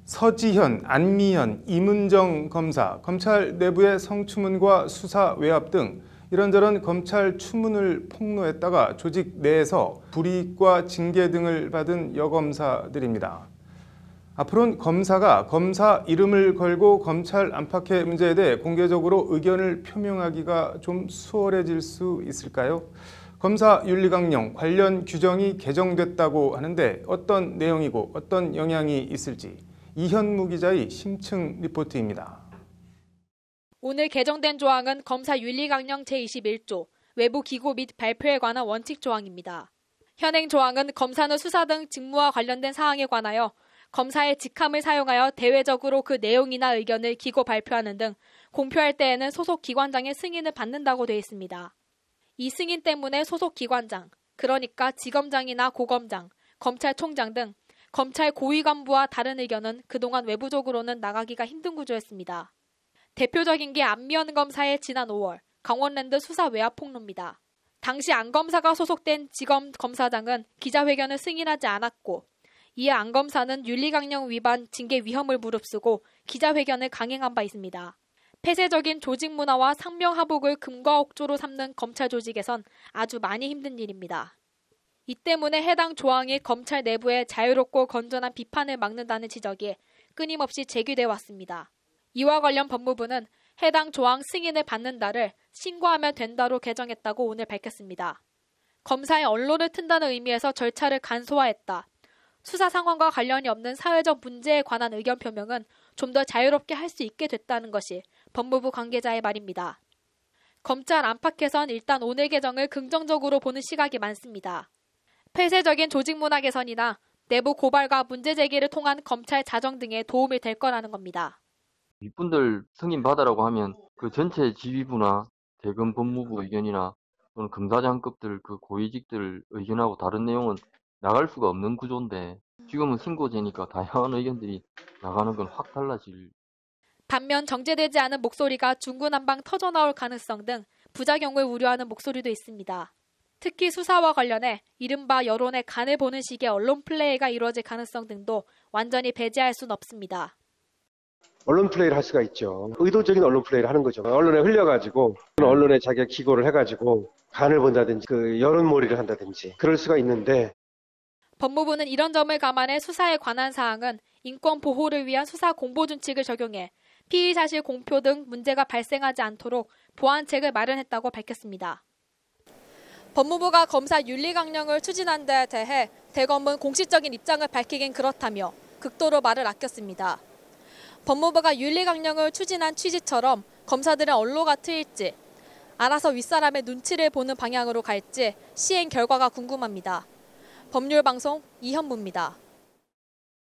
서지현, 안미현, 이문정 검사, 검찰 내부의 성추문과 수사 외압 등 이런저런 검찰 추문을 폭로했다가 조직 내에서 불이익과 징계 등을 받은 여검사들입니다. 앞으로는 검사가 검사 이름을 걸고 검찰 안팎의 문제에 대해 공개적으로 의견을 표명하기가 좀 수월해질 수 있을까요? 검사 윤리강령 관련 규정이 개정됐다고 하는데 어떤 내용이고 어떤 영향이 있을지 이현무 기자의 심층 리포트입니다. 오늘 개정된 조항은 검사 윤리강령 제21조 외부 기고 및 발표에 관한 원칙 조항입니다. 현행 조항은 검사는 수사 등 직무와 관련된 사항에 관하여 검사의 직함을 사용하여 대외적으로 그 내용이나 의견을 기고 발표하는 등 공표할 때에는 소속 기관장의 승인을 받는다고 되어 있습니다. 이 승인 때문에 소속 기관장, 그러니까 지검장이나 고검장, 검찰총장 등 검찰 고위 간부와 다른 의견은 그동안 외부적으로는 나가기가 힘든 구조였습니다. 대표적인 게 안미현 검사의 지난 5월 강원랜드 수사 외압 폭로입니다. 당시 안 검사가 소속된 지검 검사장은 기자회견을 승인하지 않았고 이에 안 검사는 윤리강령 위반 징계 위험을 무릅쓰고 기자회견을 강행한 바 있습니다. 폐쇄적인 조직 문화와 상명하복을 금과 억조로 삼는 검찰 조직에선 아주 많이 힘든 일입니다. 이 때문에 해당 조항이 검찰 내부에 자유롭고 건전한 비판을 막는다는 지적이 끊임없이 제기돼 왔습니다. 이와 관련 법무부는 해당 조항 승인을 받는 날을 신고하면 된다로 개정했다고 오늘 밝혔습니다. 검사의 언론을 튼다는 의미에서 절차를 간소화했다. 수사 상황과 관련이 없는 사회적 문제에 관한 의견 표명은 좀 더 자유롭게 할 수 있게 됐다는 것이 법무부 관계자의 말입니다. 검찰 안팎에선 일단 오늘 개정을 긍정적으로 보는 시각이 많습니다. 폐쇄적인 조직 문화 개선이나 내부 고발과 문제 제기를 통한 검찰 자정 등에 도움이 될 거라는 겁니다. 이분들 승인 받으라고 하면 그 전체 지휘부나 대검 법무부 의견이나 또는 검사장급들 그 고위직들 의견하고 다른 내용은 나갈 수가 없는 구조인데 지금은 신고제니까 다양한 의견들이 나가는 건 확 달라질. 반면 정제되지 않은 목소리가 중구난방 터져나올 가능성 등 부작용을 우려하는 목소리도 있습니다. 특히 수사와 관련해 이른바 여론의 간을 보는 식의 언론 플레이가 이루어질 가능성 등도 완전히 배제할 수는 없습니다. 언론 플레이를 할 수가 있죠. 의도적인 언론 플레이를 하는 거죠. 언론에 흘려가지고 언론에 자기가 기고를 해가지고 간을 본다든지 그 여론몰이를 한다든지 그럴 수가 있는데 법무부는 이런 점을 감안해 수사에 관한 사항은 인권 보호를 위한 수사 공보 준칙을 적용해 피의 사실 공표 등 문제가 발생하지 않도록 보완책을 마련했다고 밝혔습니다. 법무부가 검사 윤리강령을 추진한 데 대해 대검은 공식적인 입장을 밝히긴 그렇다며 극도로 말을 아꼈습니다. 법무부가 윤리강령을 추진한 취지처럼 검사들은 언로가 트일지 알아서 윗사람의 눈치를 보는 방향으로 갈지 시행 결과가 궁금합니다. 법률방송 이현무입니다.